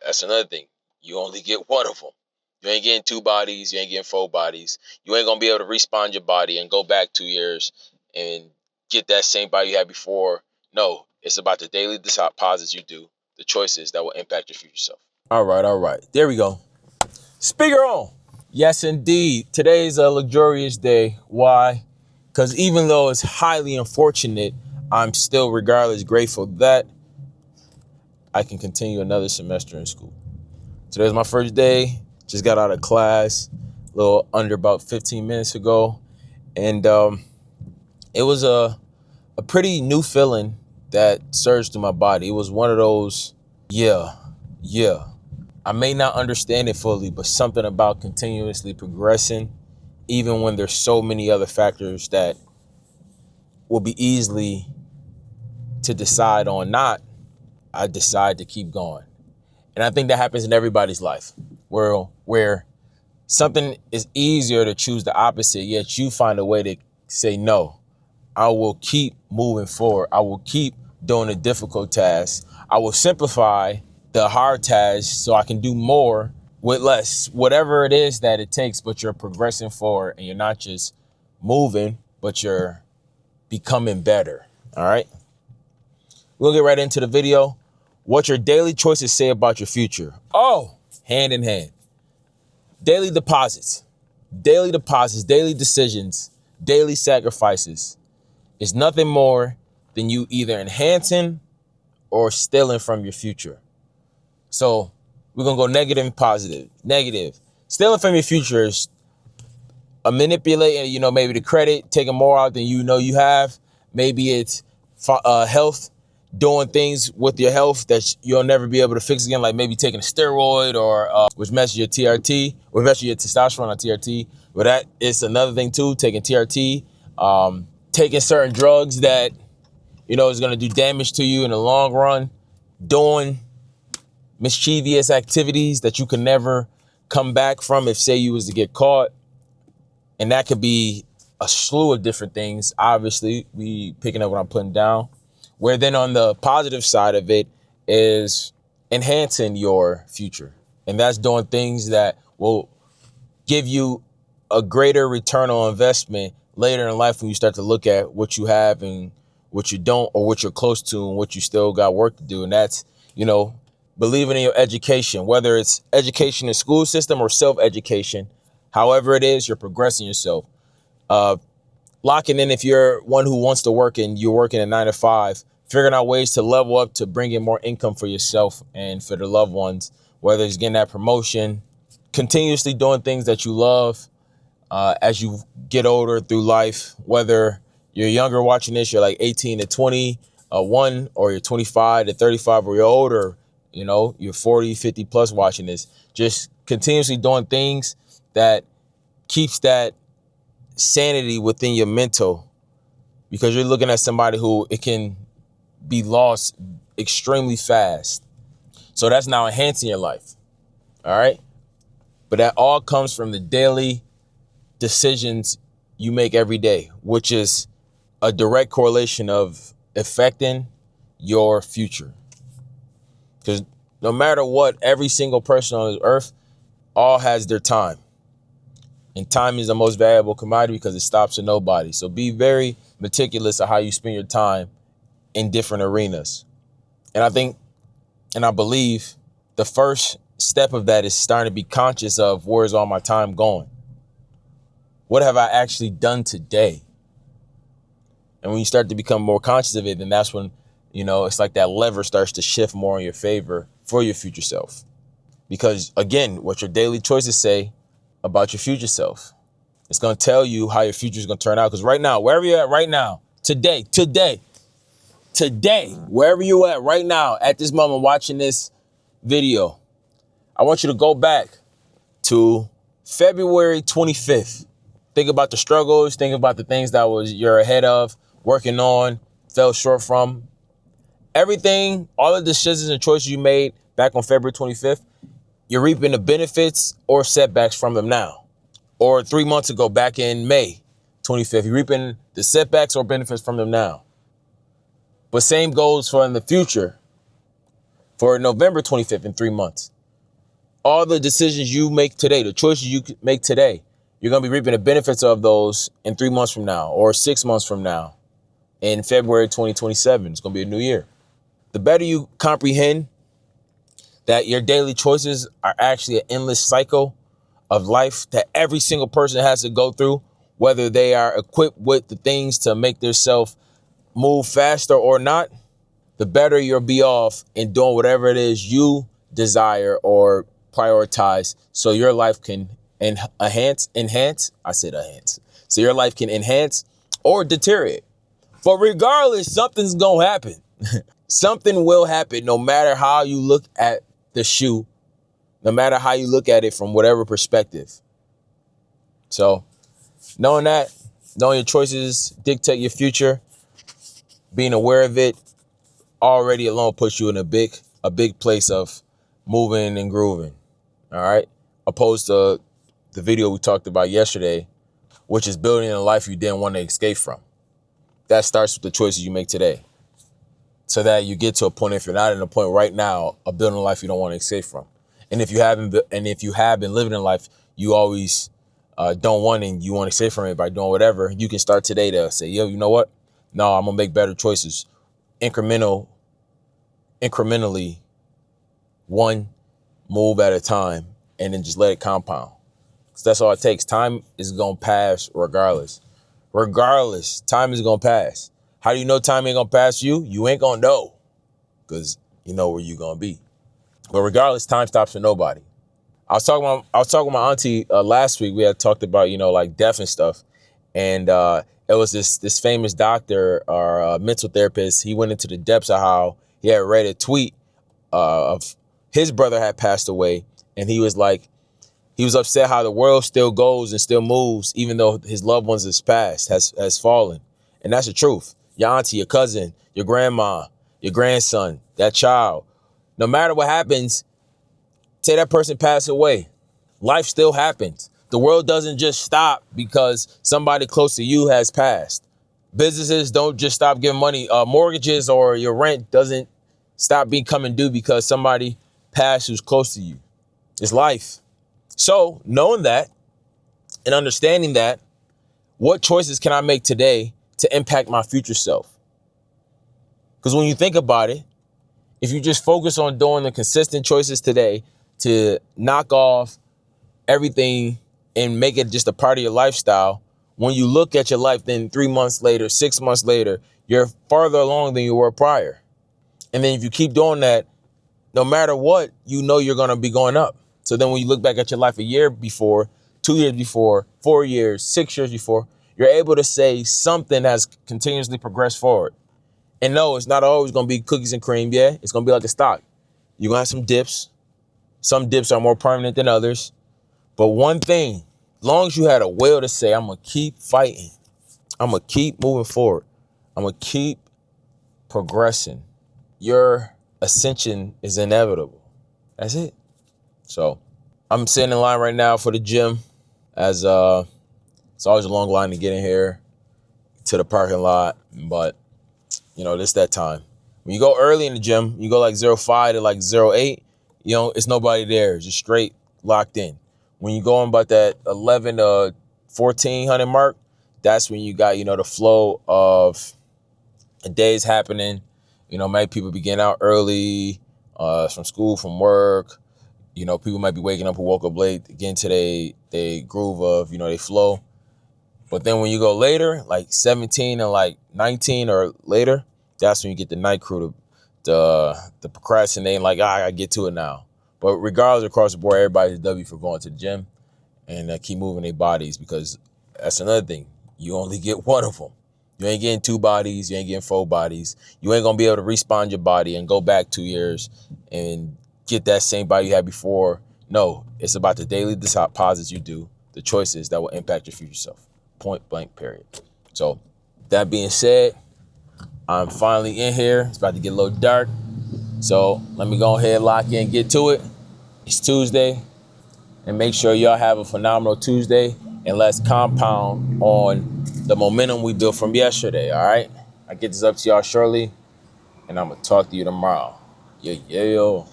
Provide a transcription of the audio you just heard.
That's another thing. You only get one of them. You ain't getting 2 bodies. You ain't getting 4 bodies. You ain't going to be able to respawn your body and go back 2 years and get that same body you had before. No, it's about the daily deposits you do, the choices that will impact your future self. All right. There we go. Speaker on. Yes, indeed. Today's a luxurious day. Why? Because even though it's highly unfortunate, I'm still regardless grateful that I can continue another semester in school. Today's my first day. Just got out of class a little under about 15 minutes ago. And it was a pretty new feeling that surged through my body. It was one of those, yeah. I may not understand it fully, but something about continuously progressing, even when there's so many other factors that will be easily to decide on not, I decide to keep going. And I think that happens in everybody's life, where something is easier to choose the opposite, yet you find a way to say, no, I will keep moving forward. I will keep doing the difficult tasks. I will simplify the hard tasks so I can do more with less, whatever it is that it takes, but you're progressing forward and you're not just moving, but you're becoming better. All right. We'll get right into the video. What your daily choices say about your future. Oh, hand in hand. Daily deposits, daily decisions, daily sacrifices is nothing more than you either enhancing or stealing from your future. So we're going to go negative and positive. Negative. Stealing from your future is a manipulating, maybe the credit, taking more out than you know you have. Maybe it's health, doing things with your health that you'll never be able to fix again, like maybe taking a steroid or which messes your TRT, or messes your testosterone on TRT. But that is another thing too, taking TRT, taking certain drugs that, is going to do damage to you in the long run, doing mischievous activities that you can never come back from if, say, you was to get caught. And that could be a slew of different things. Obviously, we picking up what I'm putting down. Where then on the positive side of it is enhancing your future. And that's doing things that will give you a greater return on investment later in life when you start to look at what you have and what you don't, or what you're close to and what you still got work to do. And that's, believing in your education, whether it's education in school system or self-education, however it is, you're progressing yourself. Locking in if you're one who wants to work and you're working a 9 to 5, figuring out ways to level up to bring in more income for yourself and for the loved ones, whether it's getting that promotion, continuously doing things that you love as you get older through life, whether you're younger watching this, you're like 18 to 21, or you're 25 to 35, or you're older, you're 40, 50 plus watching this, just continuously doing things that keeps that sanity within your mental, because you're looking at somebody who it can be lost extremely fast. So that's now enhancing your life. All right. But that all comes from the daily decisions you make every day, which is a direct correlation of affecting your future. Because no matter what, every single person on this earth all has their time. And time is the most valuable commodity because it stops at nobody. So be very meticulous of how you spend your time in different arenas. And I think, and I believe the first step of that is starting to be conscious of, where's all my time going? What have I actually done today? And when you start to become more conscious of it, then that's when, it's like that lever starts to shift more in your favor for your future self. Because again, what your daily choices say about your future self, it's going to tell you how your future is going to turn out. Because right now, wherever you're at right now, today, wherever you're at right now, at this moment watching this video, I want you to go back to February 25th. Think about the struggles, think about the things that you're ahead of, working on, fell short from. Everything, all of the decisions and choices you made back on February 25th, you're reaping the benefits or setbacks from them now. Or 3 months ago, back in May 25th, you're reaping the setbacks or benefits from them now. But same goes for in the future, for November 25th in 3 months. All the decisions you make today, the choices you make today, you're going to be reaping the benefits of those in 3 months from now or 6 months from now. In February 2027, it's going to be a new year. The better you comprehend that your daily choices are actually an endless cycle of life that every single person has to go through, whether they are equipped with the things to make themselves move faster or not, the better you'll be off in doing whatever it is you desire or prioritize so your life can enhance. I said enhance. So your life can enhance or deteriorate. But regardless, something's going to happen. Something will happen no matter how you look at the shoe, no matter how you look at it from whatever perspective. So knowing that, knowing your choices dictate your future, being aware of it already alone puts you in a big place of moving and grooving. All right. Opposed to the video we talked about yesterday, which is building a life you didn't want to escape from. That starts with the choices you make today. So that you get to a point, if you're not in a point right now, of building a life you don't want to escape from. And if you have been living in life you always don't want and you want to escape from it by doing whatever, you can start today to say, yo, you know what? No, I'm gonna make better choices. Incrementally, one move at a time, and then just let it compound. So that's all it takes. Time is gonna pass regardless. Time is gonna pass. How do you know time ain't gonna pass you? You ain't gonna know, because you know where you gonna be. But regardless, time stops for nobody. I was talking with my auntie last week. We had talked about, like death and stuff. And it was this famous doctor or mental therapist. He went into the depths of how he had read a tweet of his brother had passed away. And he was like, he was upset how the world still goes and still moves, even though his loved ones has fallen. And that's the truth. Your auntie, your cousin, your grandma, your grandson, that child, no matter what happens, say that person passed away, life still happens. The world doesn't just stop because somebody close to you has passed. Businesses don't just stop giving money. Mortgages or your rent doesn't stop becoming due because somebody passed who's close to you. It's life. So knowing that and understanding that, what choices can I make today to impact my future self? Because when you think about it, if you just focus on doing the consistent choices today to knock off everything and make it just a part of your lifestyle, when you look at your life, then 3 months later, 6 months later, you're farther along than you were prior. And then if you keep doing that, no matter what, you're going to be going up. So then when you look back at your life a year before, 2 years before, 4 years, 6 years before, you're able to say something has continuously progressed forward. And no, it's not always going to be cookies and cream. Yeah, it's going to be like a stock. You're going to have some dips. Some dips are more permanent than others. But one thing, as long as you had a will to say, I'm going to keep fighting. I'm going to keep moving forward. I'm going to keep progressing. Your ascension is inevitable. That's it. So I'm sitting in line right now for the gym, as it's always a long line to get in here to the parking lot. But, it's that time. When you go early in the gym, you go like 05 to like 08, it's nobody there. It's just straight locked in. When you go on about that 11 to 1400 mark, that's when you got, the flow of the days happening. Maybe people be getting out early from school, from work. People might be waking up who woke up late, getting to they groove of, they flow. But then when you go later, like 17 and like 19 or later, that's when you get the night crew to procrastinating, like, I gotta get to it now. But regardless, across the board, everybody's W for going to the gym and keep moving their bodies, because that's another thing. You only get one of them. You ain't getting 2 bodies. You ain't getting 4 bodies. You ain't going to be able to respawn your body and go back 2 years and get that same body you had before. No, it's about the daily deposits you do, the choices that will impact your future self. Point blank, period. So that being said, I'm finally in here. It's about to get a little dark. So let me go ahead, lock in, and get to it. It's Tuesday. And make sure y'all have a phenomenal Tuesday. And let's compound on the momentum we built from yesterday, all right? I get this up to y'all shortly. And I'm going to talk to you tomorrow. Yeah.